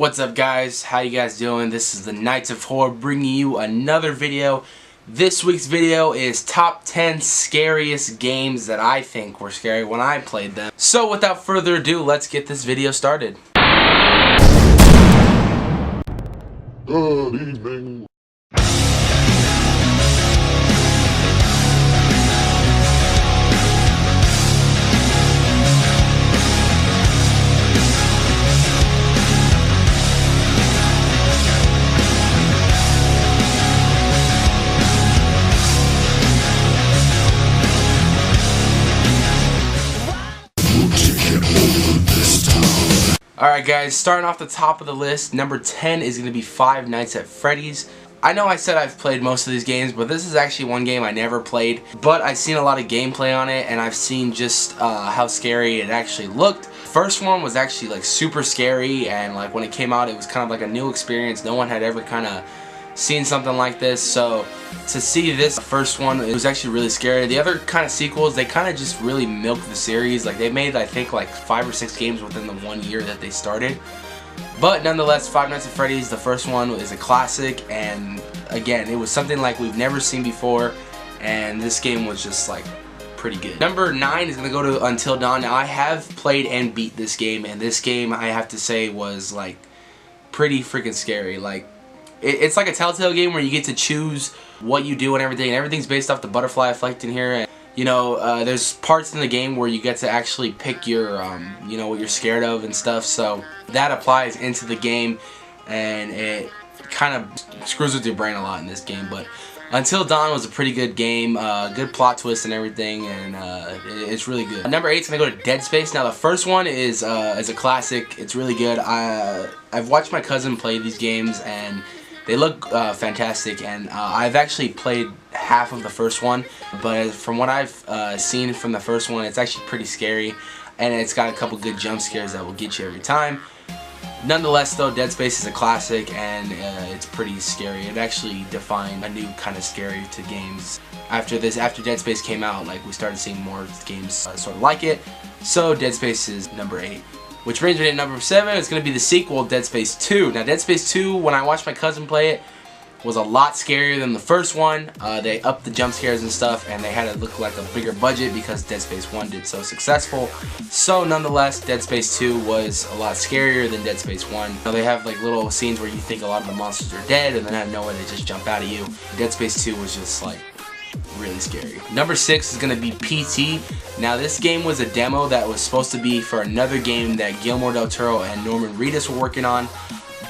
What's up, guys? How you guys doing? This is the Knights of Horror bringing you another video. This week's video is top 10 scariest games that I think were scary when I played them. So without further ado, let's get this video started. Good evening. Alright guys, starting off the top of the list, number 10 is going to be Five Nights at Freddy's. I know I said I've played most of these games, but this is actually one game I never played. But I've seen a lot of gameplay on it, and I've seen just how scary it actually looked. First one was actually like super scary, and like when it came out it was kind of like a new experience. No one had ever kind of seen something like this, so to see this first one, it was actually really scary. The other kind of sequels, they kind of just really milked the series. Like they made, I think, like 5 or 6 games within the 1 year that they started. But nonetheless, Five Nights at Freddy's, the first one, is a classic, and again, it was something like we've never seen before, and this game was just like pretty good. Number 9 is gonna go to Until Dawn. Now I have played and beat this game, and this game, I have to say, was like pretty freaking scary. Like it's like a Telltale game where you get to choose what you do and everything. And everything's based off the butterfly effect in here. And, you know, there's parts in the game where you get to actually pick your, you know, what you're scared of and stuff. So that applies into the game, and it kind of screws with your brain a lot in this game. But Until Dawn was a pretty good game, good plot twist and everything, and it's really good. Number 8 is gonna go to Dead Space. Now the first one is a classic. It's really good. I've watched my cousin play these games, and they look fantastic, and I've actually played half of the first one, but from what I've seen from the first one, it's actually pretty scary, and it's got a couple good jump scares that will get you every time. Nonetheless though, Dead Space is a classic, and it's pretty scary. It actually defined a new kind of scary to games. After Dead Space came out, like we started seeing more games sort of like it, so Dead Space is number 8. Which brings me to number 7. It's going to be the sequel, Dead Space 2. Now, Dead Space 2, when I watched my cousin play it, was a lot scarier than the first one. They upped the jump scares and stuff, and they had it look like a bigger budget because Dead Space 1 did so successful. So, nonetheless, Dead Space 2 was a lot scarier than Dead Space 1. Now, they have like little scenes where you think a lot of the monsters are dead, and then out of nowhere they just jump out at you. Dead Space 2 was just like really scary. Number 6 is going to be PT. Now this game was a demo that was supposed to be for another game that Guillermo del Toro and Norman Reedus were working on,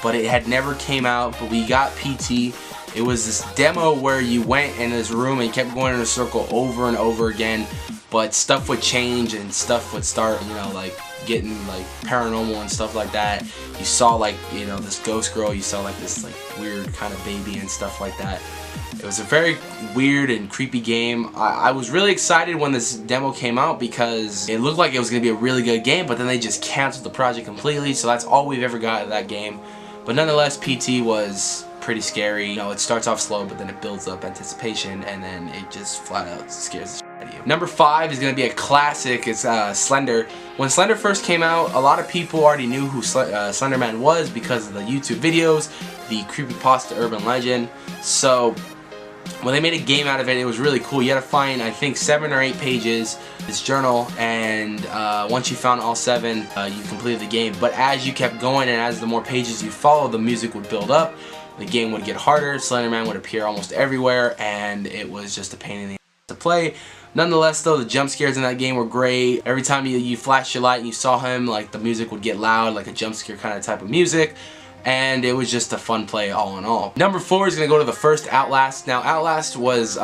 but it had never came out. But we got PT. It was this demo where you went in this room and kept going in a circle over and over again, but stuff would change and stuff would start, you know, like getting like paranormal and stuff like that. You saw like, you know, this ghost girl, you saw like this like weird kind of baby and stuff like that. It was a very weird and creepy game. I was really excited when this demo came out because it looked like it was going to be a really good game, but then they just canceled the project completely, so that's all we've ever got of that game. But nonetheless, PT was pretty scary. You know, it starts off slow, but then it builds up anticipation, and then it just flat out scares the shit out of you. Number 5 is going to be a classic. It's Slender. When Slender first came out, a lot of people already knew who Slenderman was because of the YouTube videos, the creepypasta urban legend. So when they made a game out of it, it was really cool. You had to find, I think, 7 or 8 pages, this journal, and once you found all 7, you completed the game. But as you kept going and as the more pages you followed, the music would build up, the game would get harder, Slenderman would appear almost everywhere, and it was just a pain in the ass to play. Nonetheless though, the jump scares in that game were great. Every time you flashed your light and you saw him, like the music would get loud, like a jump scare kind of type of music. And it was just a fun play all in all. Number 4 is going to go to the first Outlast. Now Outlast was,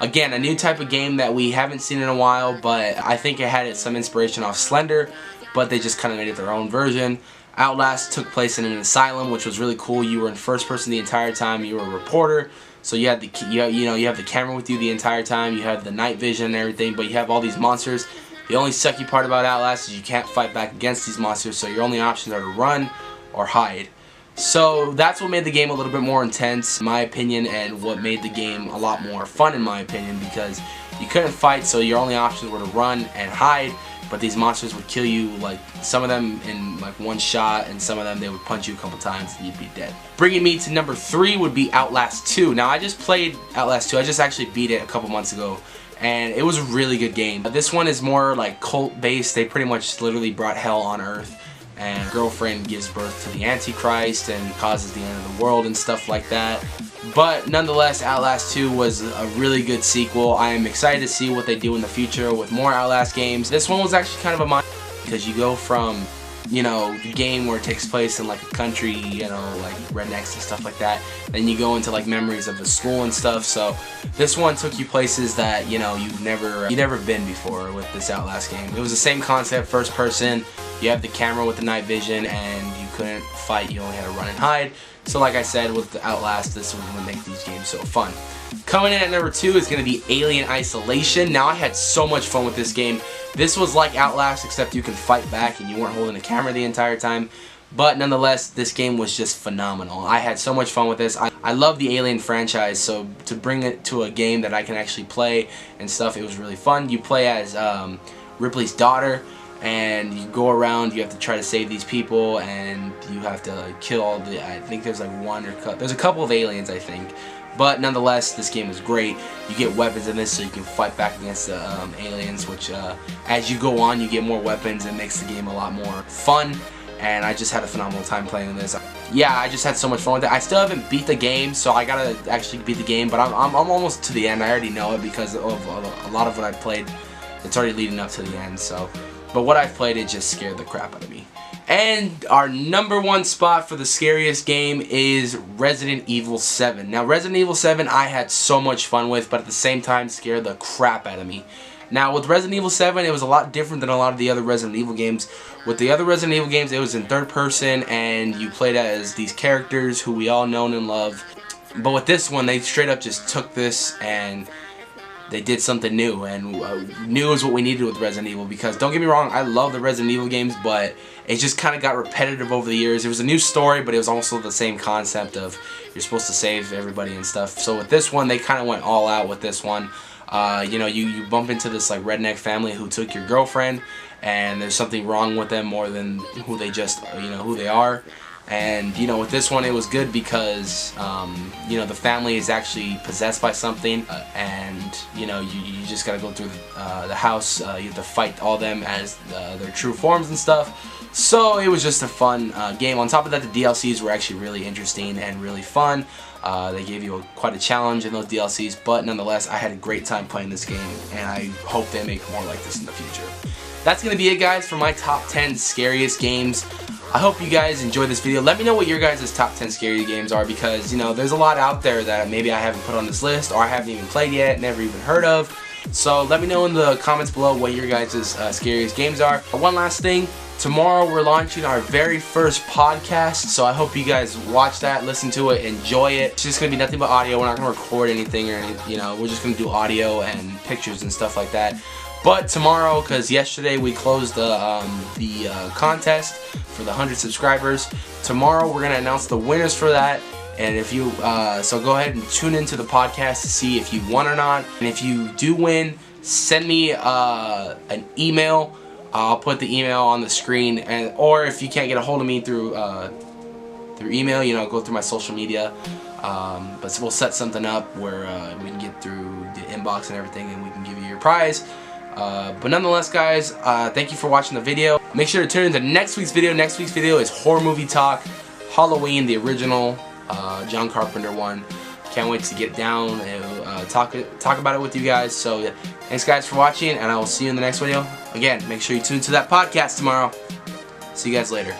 again, a new type of game that we haven't seen in a while, but I think it had some inspiration off Slender, but they just kind of made it their own version. Outlast took place in an asylum, which was really cool. You were in first person the entire time. You were a reporter, so you had you have the camera with you the entire time. You had the night vision and everything, but you have all these monsters. The only sucky part about Outlast is you can't fight back against these monsters, so your only options are to run or hide. So that's what made the game a little bit more intense, in my opinion, and what made the game a lot more fun, in my opinion, because you couldn't fight, so your only options were to run and hide. but these monsters would kill you, like some of them in like one shot, and some of them they would punch you a couple times and you'd be dead. Bringing me to number 3 would be Outlast 2. Now I just played Outlast 2. I just actually beat it a couple months ago, and it was a really good game. This one is more like cult based. They pretty much literally brought hell on Earth, and girlfriend gives birth to the Antichrist and causes the end of the world and stuff like that. But nonetheless, Outlast 2 was a really good sequel. I am excited to see what they do in the future with more Outlast games. This one was actually kind of a mind, because you go from, you know, the game where it takes place in like a country, you know, like rednecks and stuff like that, then you go into like memories of the school and stuff. So this one took you places that, you know, you've never been before with this Outlast game. It was the same concept, first person. You have the camera with the night vision, and you couldn't fight, you only had to run and hide. So like I said, with the Outlast, this was what make these games so fun. Coming in at number 2 is going to be Alien Isolation. Now I had so much fun with this game. This was like Outlast, except you can fight back and you weren't holding the camera the entire time. But nonetheless, this game was just phenomenal. I had so much fun with this. I love the Alien franchise, so to bring it to a game that I can actually play and stuff, it was really fun. You play as Ripley's daughter, and you go around, you have to try to save these people, and you have to kill all the, I think there's like there's a couple of aliens, I think. But nonetheless, this game is great. You get weapons in this, so you can fight back against the aliens, which as you go on, you get more weapons. It makes the game a lot more fun, and I just had a phenomenal time playing this. Yeah, I just had so much fun with it. I still haven't beat the game, so I gotta actually beat the game, but I'm almost to the end. I already know it because of a lot of what I've played. It's already leading up to the end, so. But what I've played, it just scared the crap out of me. And our number 1 spot for the scariest game is Resident Evil 7. Now Resident Evil 7 I had so much fun with, but at the same time scared the crap out of me. Now with Resident Evil 7, it was a lot different than a lot of the other Resident Evil games. With the other Resident Evil games, it was in third person, and you played as these characters who we all know and love. But with this one, they straight up just took this and they did something new, and new is what we needed with Resident Evil, because don't get me wrong, I love the Resident Evil games, but it just kind of got repetitive over the years. It was a new story, but it was also the same concept of you're supposed to save everybody and stuff. So with this one, they kind of went all out with this one. You know, you bump into this like redneck family who took your girlfriend, and there's something wrong with them more than who they just, you know, who they are. And you know, with this one it was good because you know, the family is actually possessed by something, and you know, you just gotta go through the house. You have to fight all them as their true forms and stuff. So it was just a fun game. On top of that, the DLCs were actually really interesting and really fun. They gave you quite a challenge in those DLCs, but nonetheless, I had a great time playing this game, and I hope they make more like this in the future. That's gonna be it, guys, for my top 10 scariest games. I hope you guys enjoyed this video. Let me know what your guys' top 10 scary games are, because, you know, there's a lot out there that maybe I haven't put on this list, or I haven't even played yet, never even heard of. So let me know in the comments below what your guys' scariest games are. One last thing, tomorrow we're launching our very first podcast, so I hope you guys watch that, listen to it, enjoy it. It's just going to be nothing but audio. We're not going to record anything or anything, you know, we're just going to do audio and pictures and stuff like that. But tomorrow, because yesterday we closed the contest for the 100 subscribers, tomorrow we're going to announce the winners for that. And if you, so go ahead and tune into the podcast to see if you won or not. And if you do win, send me an email. I'll put the email on the screen, or if you can't get a hold of me through email, you know, go through my social media. But we'll set something up where we can get through the inbox and everything, and we can give you your prize. But nonetheless, guys, thank you for watching the video. Make sure to tune into next week's video. Next week's video is horror movie talk, Halloween, the original John Carpenter one. Can't wait to get down and talk about it with you guys. So yeah, thanks guys for watching, and I will see you in the next video. Again, make sure you tune into that podcast tomorrow. See you guys later.